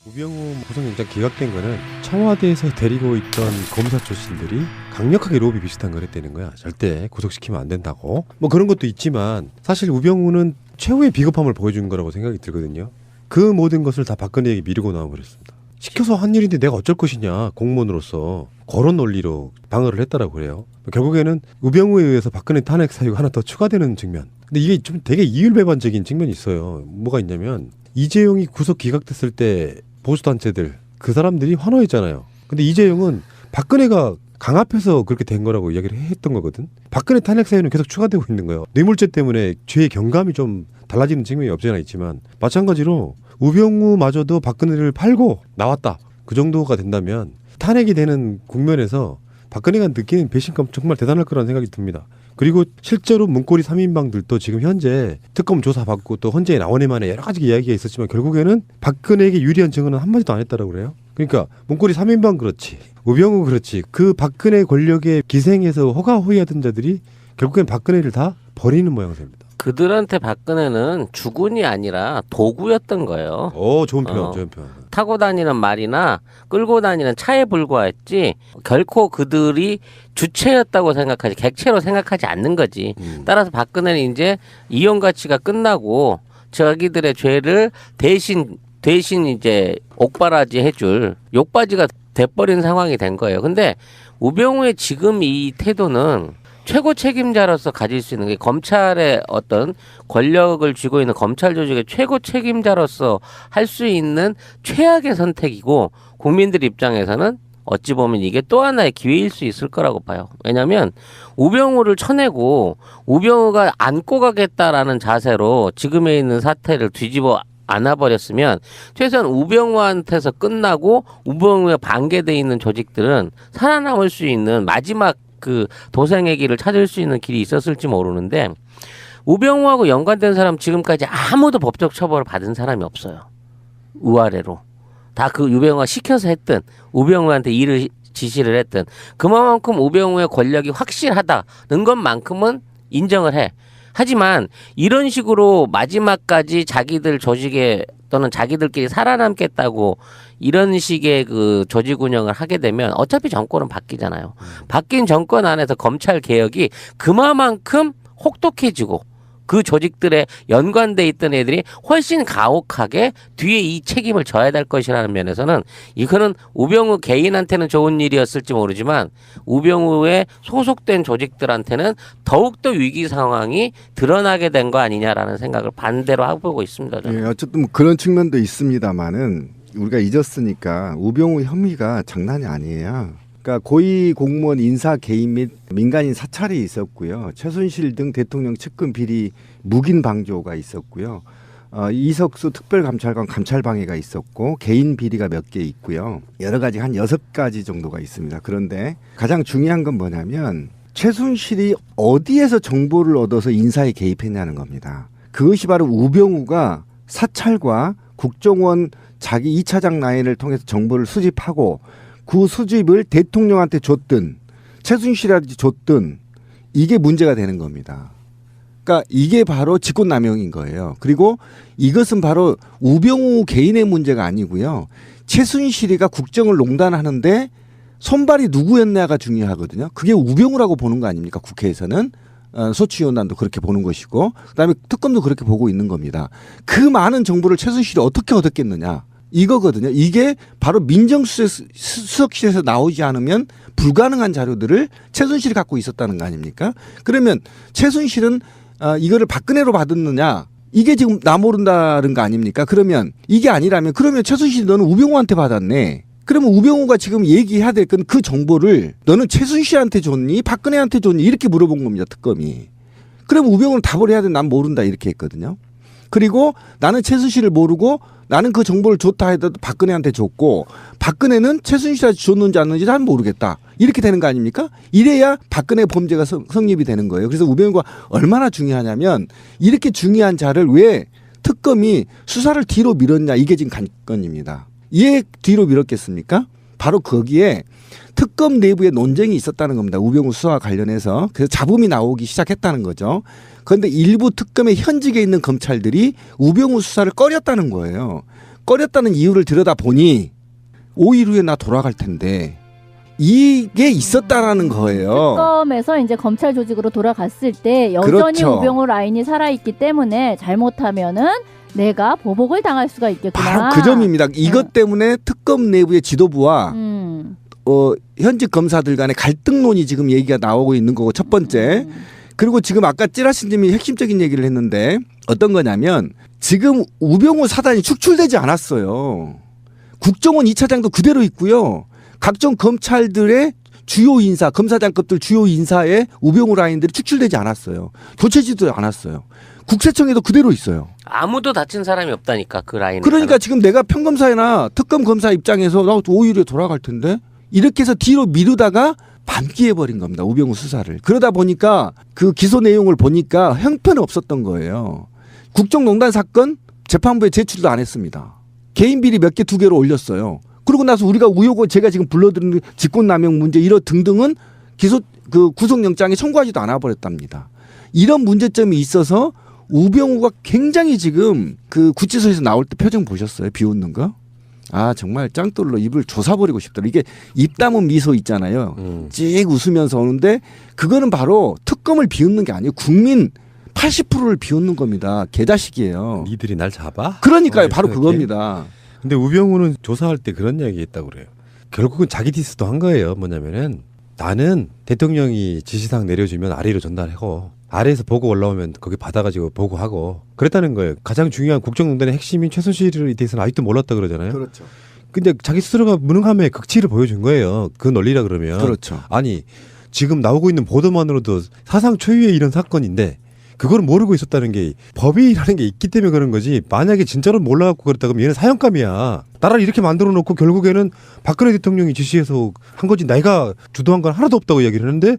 우병우 구속영장 기각된 거는 청와대에서 데리고 있던 검사 출신들이 강력하게 로비 비슷한 걸 했다는 거야. 절대 구속시키면 안 된다고. 뭐 그런 것도 있지만 사실 우병우는 최후의 비겁함을 보여준 거라고 생각이 들거든요. 그 모든 것을 다 박근혜에게 미루고 나와버렸습니다. 시켜서 한 일인데 내가 어쩔 것이냐, 공무원으로서 그런 논리로 방어를 했다라고 그래요. 결국에는 우병우에 의해서 박근혜 탄핵 사유가 하나 더 추가되는 측면. 근데 이게 좀 되게 이율배반적인 측면이 있어요. 뭐가 있냐면 이재용이 구속 기각됐을 때 보수단체들 그 사람들이 환호했잖아요. 근데 이재용은 박근혜가 강압해서 그렇게 된 거라고 이야기를 했던 거거든. 박근혜 탄핵 사유는 계속 추가되고 있는 거예요. 뇌물죄 때문에 죄의 경감이 좀 달라지는 측면이 없지 않아 있지만 마찬가지로 우병우마저도 박근혜를 팔고 나왔다. 그 정도가 된다면 탄핵이 되는 국면에서 박근혜가 느끼는 배신감 정말 대단할 거라는 생각이 듭니다. 그리고 실제로 문고리 3인방들도 지금 현재 특검 조사받고 또 헌재에 나오네 만에 여러 가지 이야기가 있었지만 결국에는 박근혜에게 유리한 증언은 한마디도 안 했다라고 그래요. 그러니까 문고리 3인방 그렇지, 우병우 그렇지, 그 박근혜 권력에 기생해서 호가호위하던 자들이 결국엔 박근혜를 다 버리는 모양새입니다. 그들한테 박근혜는 주군이 아니라 도구였던 거예요. 좋은 표현, 좋은 표현. 타고 다니는 말이나 끌고 다니는 차에 불과했지 결코 그들이 주체였다고 생각하지 객체로 생각하지 않는 거지. 따라서 박근혜는 이제 이용 가치가 끝나고 자기들의 죄를 대신 이제 옥바라지 해줄 욕바지가 돼버린 상황이 된 거예요. 근데 우병우의 지금 이 태도는 최고 책임자로서 가질 수 있는 게 검찰의 어떤 권력을 쥐고 있는 검찰 조직의 최고 책임자로서 할 수 있는 최악의 선택이고 국민들 입장에서는 어찌 보면 이게 또 하나의 기회일 수 있을 거라고 봐요. 왜냐하면 우병우를 쳐내고 우병우가 안고 가겠다라는 자세로 지금에 있는 사태를 뒤집어 안아버렸으면 최소한 우병우한테서 끝나고 우병우에 반개돼 있는 조직들은 살아남을 수 있는 마지막 그 도생의 길을 찾을 수 있는 길이 있었을지 모르는데 우병우하고 연관된 사람 지금까지 아무도 법적 처벌을 받은 사람이 없어요. 우아래로. 다 그 우병우가 시켜서 했든 우병우한테 일을 지시를 했든 그만큼 우병우의 권력이 확실하다는 것만큼은 인정을 해. 하지만 이런 식으로 마지막까지 자기들 조직에 또는 자기들끼리 살아남겠다고 이런 식의 그 조직 운영을 하게 되면 어차피 정권은 바뀌잖아요. 바뀐 정권 안에서 검찰 개혁이 그만큼 혹독해지고 그 조직들에 연관돼 있던 애들이 훨씬 가혹하게 뒤에 이 책임을 져야 될 것이라는 면에서는 이거는 우병우 개인한테는 좋은 일이었을지 모르지만 우병우에 소속된 조직들한테는 더욱더 위기 상황이 드러나게 된 거 아니냐라는 생각을 반대로 하고 있습니다. 저는. 예, 어쨌든 뭐 그런 측면도 있습니다만은 우리가 잊었으니까 우병우 혐의가 장난이 아니에요. 그러니까 고위 공무원 인사 개입 및 민간인 사찰이 있었고요. 최순실 등 대통령 측근 비리 묵인 방조가 있었고요. 이석수 특별감찰관 감찰방해가 있었고 개인 비리가 몇 개 있고요. 여러 가지 한 6가지 정도가 있습니다. 그런데 가장 중요한 건 뭐냐면 최순실이 어디에서 정보를 얻어서 인사에 개입했냐는 겁니다. 그것이 바로 우병우가 사찰과 국정원 자기 2차장 라인을 통해서 정보를 수집하고 그 수집을 대통령한테 줬든 최순실한테 줬든 이게 문제가 되는 겁니다. 그러니까 이게 바로 직권남용인 거예요. 그리고 이것은 바로 우병우 개인의 문제가 아니고요. 최순실이가 국정을 농단하는데 손발이 누구였냐가 중요하거든요. 그게 우병우라고 보는 거 아닙니까? 국회에서는. 소추위원단도 그렇게 보는 것이고 그다음에 특검도 그렇게 보고 있는 겁니다. 그 많은 정보를 최순실이 어떻게 얻었겠느냐. 이거거든요. 이게 바로 민정수석실에서 나오지 않으면 불가능한 자료들을 최순실이 갖고 있었다는 거 아닙니까? 그러면 최순실은 이거를 박근혜로 받았느냐? 이게 지금 나 모른다는 거 아닙니까? 그러면 이게 아니라면 그러면 최순실이 너는 우병우한테 받았네. 그러면 우병우가 지금 얘기해야 될 건 그 정보를 너는 최순실한테 줬니? 박근혜한테 줬니? 이렇게 물어본 겁니다. 특검이. 그러면 우병우는 답을 해야 돼. 난 모른다. 이렇게 했거든요. 그리고 나는 최순실을 모르고 나는 그 정보를 줬다 해도 박근혜한테 줬고 박근혜는 최순실한테 줬는지 안 줬는지 난 모르겠다. 이렇게 되는 거 아닙니까? 이래야 박근혜 범죄가 성립이 되는 거예요. 그래서 우병우가 얼마나 중요하냐면 이렇게 중요한 자를 왜 특검이 수사를 뒤로 밀었냐 이게 지금 관건입니다. 왜 뒤로 밀었겠습니까? 바로 거기에 특검 내부에 논쟁이 있었다는 겁니다. 우병우 수사와 관련해서. 그래서 잡음이 나오기 시작했다는 거죠. 그런데 일부 특검의 현직에 있는 검찰들이 우병우 수사를 꺼렸다는 거예요. 꺼렸다는 이유를 들여다보니 5일 후에 나 돌아갈 텐데 이게 있었다라는 거예요. 특검에서 이제 검찰 조직으로 돌아갔을 때 여전히 그렇죠. 우병우 라인이 살아있기 때문에 잘못하면은 내가 보복을 당할 수가 있겠구나. 바로 그 점입니다. 이것 때문에 특검 내부의 지도부와 현직 검사들 간의 갈등론이 지금 얘기가 나오고 있는 거고 첫 번째. 그리고 지금 아까 찌라시님이 핵심적인 얘기를 했는데 어떤 거냐면 지금 우병우 사단이 축출되지 않았어요. 국정원 2차장도 그대로 있고요. 각종 검찰들의 주요 인사, 검사장급들 주요 인사에 우병우 라인들이 축출되지 않았어요. 교체지도 않았어요. 국세청에도 그대로 있어요. 아무도 다친 사람이 없다니까 그 라인에. 그러니까 지금 내가 평검사나 특검 검사 입장에서 나 5일에 돌아갈 텐데 이렇게 해서 뒤로 미루다가 반기해버린 겁니다. 우병우 수사를. 그러다 보니까 그 기소 내용을 보니까 형편이 없었던 거예요. 국정농단 사건 재판부에 제출도 안 했습니다. 개인 비리 몇 개 2개로 올렸어요. 그러고 나서 우리가 우효고 제가 지금 불러드린 직권남용 문제 이런 등등은 구속영장에 청구하지도 않아 버렸답니다. 이런 문제점이 있어서 우병우가 굉장히 지금 그 구치소에서 나올 때 표정 보셨어요? 비웃는 거? 아 정말 짱돌로 입을 조사버리고 싶더라. 이게 입 다문 미소 있잖아요. 찍 웃으면서 오는데 그거는 바로 특검을 비웃는 게 아니에요. 국민 80%를 비웃는 겁니다. 개자식이에요. 니들이 날 잡아? 그러니까요. 바로 그렇게? 그겁니다. 근데 우병우는 조사할 때 그런 이야기 했다고 그래요. 결국은 자기 디스도 한 거예요. 뭐냐면은 나는 대통령이 지시사항 내려주면 아래로 전달하고 아래에서 보고 올라오면 거기 받아가지고 보고하고 그랬다는 거예요. 가장 중요한 국정농단의 핵심인 최순실에 대해서는 아직도 몰랐다 그러잖아요. 그렇죠. 근데 자기 스스로가 무능함의 극치를 보여준 거예요. 그 논리라 그러면. 그렇죠. 아니 지금 나오고 있는 보도만으로도 사상 초유의 이런 사건인데 그걸 모르고 있었다는 게 법이라는 게 있기 때문에 그런 거지. 만약에 진짜로 몰라갖고 그랬다 그러면 얘는 사형감이야. 나라를 이렇게 만들어 놓고 결국에는 박근혜 대통령이 지시해서 한 거지 내가 주도한 건 하나도 없다고 얘기를 했는데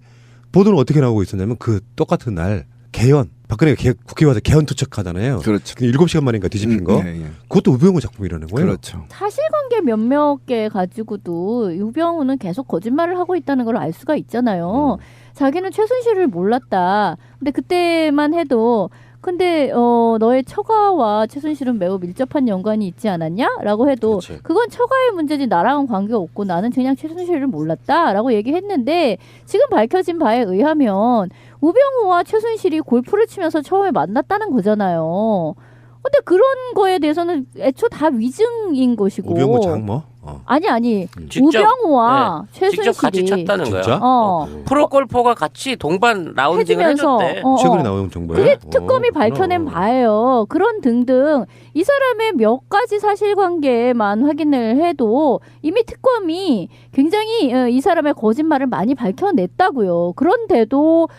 보도는 어떻게 나오고 있었냐면 그 똑같은 날 개헌 박근혜가 국회에 와서 개헌 투척하잖아요. 그렇죠. 7시간 만인가 뒤집힌 거. 네, 네. 그것도 우병우 작품이라는 거예요. 그렇죠. 사실관계 몇몇 개 가지고도 우병우는 계속 거짓말을 하고 있다는 걸 알 수가 있잖아요. 자기는 최순실을 몰랐다. 근데 그때만 해도 근데 너의 처가와 최순실은 매우 밀접한 연관이 있지 않았냐? 라고 해도 그렇지. 그건 처가의 문제지 나랑은 관계없고 나는 그냥 최순실을 몰랐다 라고 얘기했는데 지금 밝혀진 바에 의하면 우병우와 최순실이 골프를 치면서 처음에 만났다는 거잖아요. 근데 그런 거에 대해서는 애초 다 위증인 것이고 우병우 장모? 아니 직접, 우병우와 최순실이 직접 같이 쳤다는 진짜? 거야. 프로골퍼가 같이 동반 라운딩을 해주면서 해줬대. 최근에 나온 정보예요? 그게 특검이 밝혀낸 그렇구나. 바예요. 그런 등등 이 사람의 몇 가지 사실관계만 확인을 해도 이미 특검이 굉장히 이 사람의 거짓말을 많이 밝혀냈다고요. 그런데도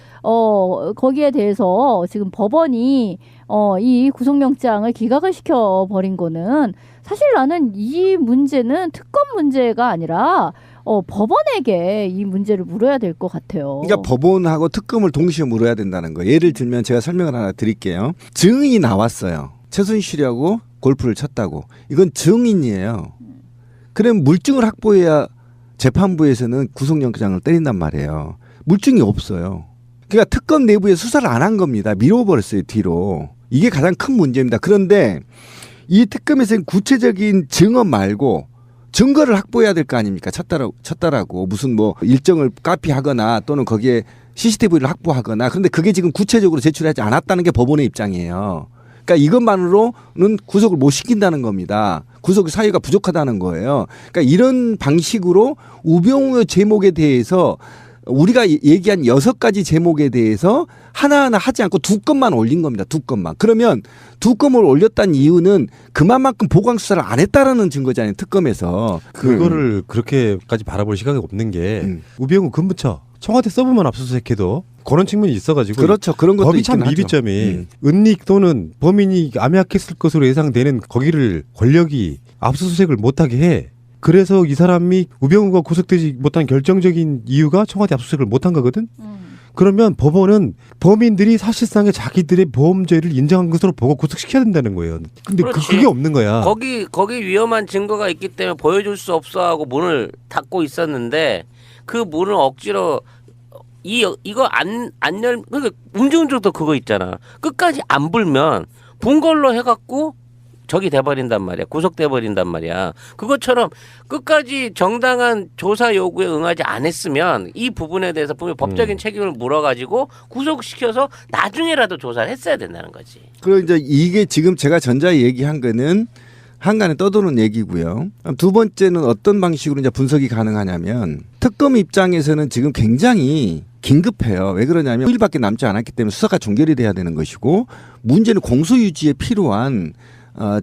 거기에 대해서 지금 법원이 이 구속영장을 기각을 시켜버린 거는 사실 나는 이 문제는 특검 문제가 아니라 법원에게 이 문제를 물어야 될 것 같아요. 그러니까 법원하고 특검을 동시에 물어야 된다는 거예요. 예를 들면 제가 설명을 하나 드릴게요. 증인이 나왔어요. 최순실이하고 골프를 쳤다고. 이건 증인이에요. 그럼 물증을 확보해야 재판부에서는 구속영장을 때린단 말이에요. 물증이 없어요. 그러니까 특검 내부에 수사를 안 한 겁니다. 미뤄버렸어요, 뒤로. 이게 가장 큰 문제입니다. 그런데 이 특검에서는 구체적인 증언 말고 증거를 확보해야 될 거 아닙니까? 쳤다라고 무슨 뭐 일정을 카피하거나 또는 거기에 CCTV를 확보하거나 그런데 그게 지금 구체적으로 제출하지 않았다는 게 법원의 입장이에요. 그러니까 이것만으로는 구속을 못 시킨다는 겁니다. 구속 사유가 부족하다는 거예요. 그러니까 이런 방식으로 우병우의 제목에 대해서 우리가 얘기한 6가지 제목에 대해서 하나하나 하지 않고 2건만 올린 겁니다. 2건만. 그러면 2건을 올렸다는 이유는 그만큼 보강 수사를 안 했다라는 증거잖아요. 특검에서. 그거를 그렇게까지 바라볼 시각이 없는 게 우병우 근무처 청와대 서브만 압수수색해도 그런 측면이 있어가지고 그렇죠. 그런 것도 법이 참 있긴 하죠. 미비점이 은닉 또는 범인이 암약했을 것으로 예상되는 거기를 권력이 압수수색을 못하게 해. 그래서 이 사람이 우병우가 구속되지 못한 결정적인 이유가 청와대 압수수색을 못한 거거든. 그러면 법원은 범인들이 사실상의 자기들의 보험죄를 인정한 것으로 보고 구속시켜야 된다는 거예요. 근데 그렇지. 그게 없는 거야. 거기 위험한 증거가 있기 때문에 보여줄 수 없어 하고 문을 닫고 있었는데 그 문을 억지로 이거 안 열 그러니까 음주운전도 그거 있잖아. 끝까지 안 불면 본 걸로 해갖고 적이 돼버린단 말이야. 구속돼버린단 말이야. 그것처럼 끝까지 정당한 조사 요구에 응하지 않았으면 이 부분에 대해서 분명히 법적인 책임을 물어가지고 구속시켜서 나중에라도 조사를 했어야 된다는 거지. 그리고 이제 이게 지금 제가 전자에 얘기한 거는 한간에 떠도는 얘기고요. 두 번째는 어떤 방식으로 이제 분석이 가능하냐면 특검 입장에서는 지금 굉장히 긴급해요. 왜 그러냐면 5일밖에 남지 않았기 때문에 수사가 종결이 돼야 되는 것이고 문제는 공소 유지에 필요한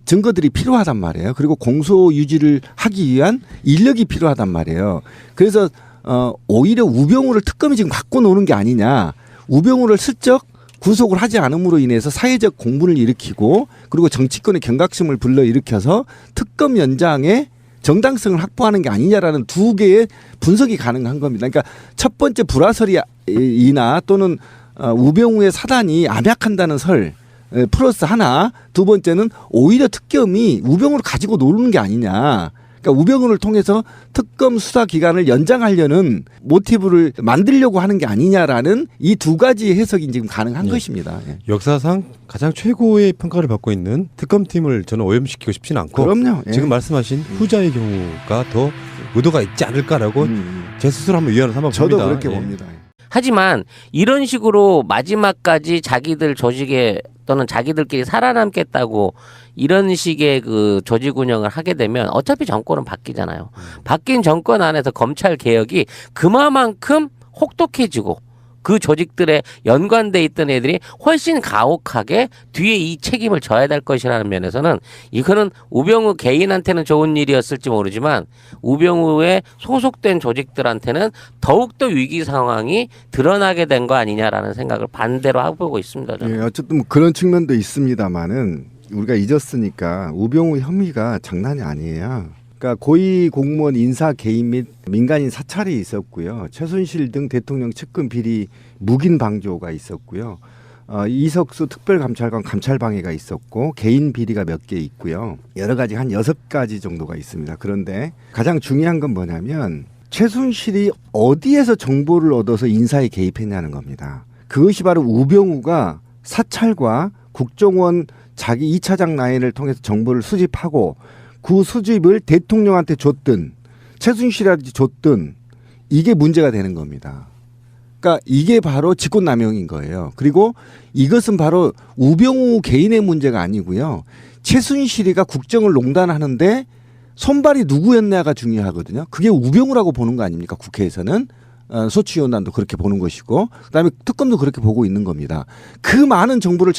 증거들이 필요하단 말이에요. 그리고 공소 유지를 하기 위한 인력이 필요하단 말이에요. 그래서 오히려 우병우를 특검이 지금 갖고 노는 게 아니냐. 우병우를 슬쩍 구속을 하지 않음으로 인해서 사회적 공분을 일으키고 그리고 정치권의 경각심을 불러일으켜서 특검 연장에 정당성을 확보하는 게 아니냐라는 두 개의 분석이 가능한 겁니다. 그러니까 첫 번째 불화설이나 또는 우병우의 사단이 암약한다는 설 플러스 하나, 두 번째는 오히려 특검이 우병우를 가지고 노는 게 아니냐. 그러니까 우병우를 통해서 특검 수사 기간을 연장하려는 모티브를 만들려고 하는 게 아니냐라는 이 두 가지 해석이 지금 가능한 것입니다. 예. 역사상 가장 최고의 평가를 받고 있는 특검팀을 저는 오염시키고 싶지는 않고 그럼요. 예. 지금 말씀하신 후자의 경우가 더 의도가 있지 않을까라고 제 스스로 한번 위안을 삼아 봅니다. 저도 그렇게 예. 봅니다. 하지만 이런 식으로 마지막까지 자기들 조직에 또는 자기들끼리 살아남겠다고 이런 식의 그 조직 운영을 하게 되면 어차피 정권은 바뀌잖아요. 바뀐 정권 안에서 검찰 개혁이 그만큼 혹독해지고 그 조직들에 연관돼 있던 애들이 훨씬 가혹하게 뒤에 이 책임을 져야 될 것이라는 면에서는 이거는 우병우 개인한테는 좋은 일이었을지 모르지만 우병우에 소속된 조직들한테는 더욱더 위기 상황이 드러나게 된 거 아니냐라는 생각을 반대로 해보고 있습니다. 저는. 예, 어쨌든 뭐 그런 측면도 있습니다만은 우리가 잊었으니까 우병우 혐의가 장난이 아니에요. 그러니까 고위 공무원 인사 개입 및 민간인 사찰이 있었고요. 최순실 등 대통령 측근 비리 묵인 방조가 있었고요. 이석수 특별감찰관 감찰방해가 있었고 개인 비리가 몇 개 있고요. 여러 가지 한 6가지 정도가 있습니다. 그런데 가장 중요한 건 뭐냐면 최순실이 어디에서 정보를 얻어서 인사에 개입했냐는 겁니다. 그것이 바로 우병우가 사찰과 국정원 자기 2차장 라인을 통해서 정보를 수집하고 그 수집을 대통령한테 줬든 최순실한테 줬든 이게 문제가 되는 겁니다. 그러니까 이게 바로 직권남용인 거예요. 그리고 이것은 바로 우병우 개인의 문제가 아니고요. 최순실이가 국정을 농단하는데 손발이 누구였냐가 중요하거든요. 그게 우병우라고 보는 거 아닙니까? 국회에서는. 소추위원단도 그렇게 보는 것이고 그다음에 특검도 그렇게 보고 있는 겁니다. 그 많은 정보를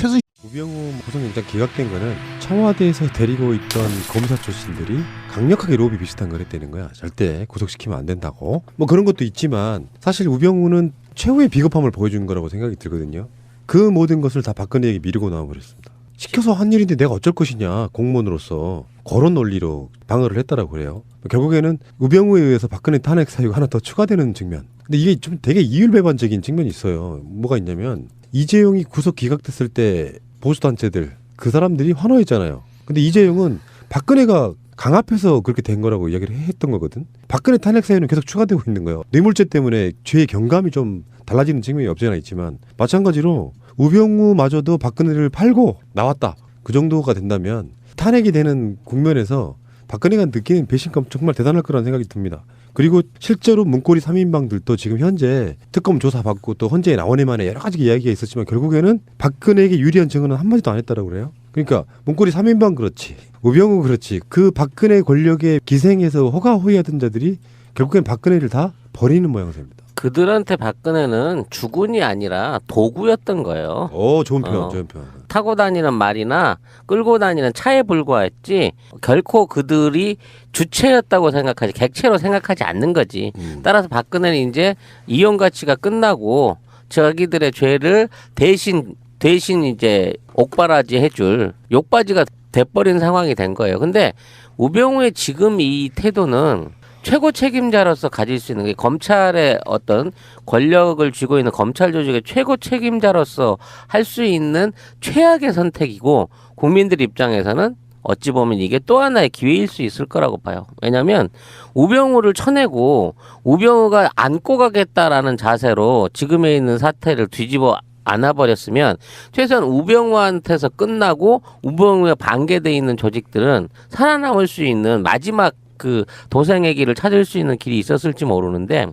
우병우 구속영장 기각된 거는 청와대에서 데리고 있던 검사 출신들이 강력하게 로비 비슷한 걸 했다는 거야. 절대 구속시키면 안 된다고. 뭐 그런 것도 있지만 사실 우병우는 최후의 비겁함을 보여준 거라고 생각이 들거든요. 그 모든 것을 다 박근혜에게 미루고 나와버렸습니다. 시켜서 한 일인데 내가 어쩔 것이냐. 공무원으로서 그런 논리로 방어를 했다라고 그래요. 결국에는 우병우에 의해서 박근혜 탄핵 사유가 하나 더 추가되는 측면. 근데 이게 좀 되게 이율배반적인 측면이 있어요. 뭐가 있냐면 이재용이 구속 기각됐을 때 보수단체들 그 사람들이 환호했잖아요. 근데 이재용은 박근혜가 강압해서 그렇게 된 거라고 이야기를 했던 거거든. 박근혜 탄핵 사유는 계속 추가되고 있는 거예요. 뇌물죄 때문에 죄의 경감이 좀 달라지는 측면이 없지 않아 있지만 마찬가지로 우병우마저도 박근혜를 팔고 나왔다. 그 정도가 된다면 탄핵이 되는 국면에서 박근혜가 느끼는 배신감 정말 대단할 거라는 생각이 듭니다. 그리고 실제로 문고리 3인방들도 지금 현재 특검 조사받고 또 헌재에 나오네 만에 여러 가지 이야기가 있었지만 결국에는 박근혜에게 유리한 증언은 한마디도 안 했다라고 그래요. 그러니까 문고리 3인방 그렇지 우병우 그렇지 그 박근혜 권력에 기생해서 호가호위하던 자들이 결국엔 박근혜를 다 버리는 모양새입니다. 그들한테 박근혜는 주군이 아니라 도구였던 거예요. 좋은 표현, 좋은 표현. 타고 다니는 말이나 끌고 다니는 차에 불과했지 결코 그들이 주체였다고 생각하지 객체로 생각하지 않는 거지. 따라서 박근혜는 이제 이용 가치가 끝나고 자기들의 죄를 대신 이제 옥바라지 해줄 욕바지가 돼버린 상황이 된 거예요. 근데 우병우의 지금 이 태도는 최고 책임자로서 가질 수 있는 게 검찰의 어떤 권력을 쥐고 있는 검찰 조직의 최고 책임자로서 할 수 있는 최악의 선택이고 국민들 입장에서는 어찌 보면 이게 또 하나의 기회일 수 있을 거라고 봐요. 왜냐하면 우병우를 쳐내고 우병우가 안고 가겠다라는 자세로 지금에 있는 사태를 뒤집어 않아버렸으면 최소한 우병우한테서 끝나고 우병우에 반개돼 있는 조직들은 살아남을 수 있는 마지막 그 도생의 길을 찾을 수 있는 길이 있었을지 모르는데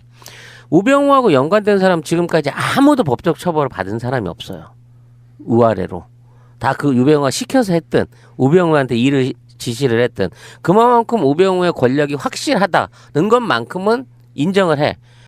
우병우하고 연관된 사람 지금까지 아무도 법적 처벌을 받은 사람이 없어요. 우아래로. 다 그 우병우가 시켜서 했든 우병우한테 일을 지시를 했든 그만큼 우병우의 권력이 확실하다는 것만큼은 인정을 해.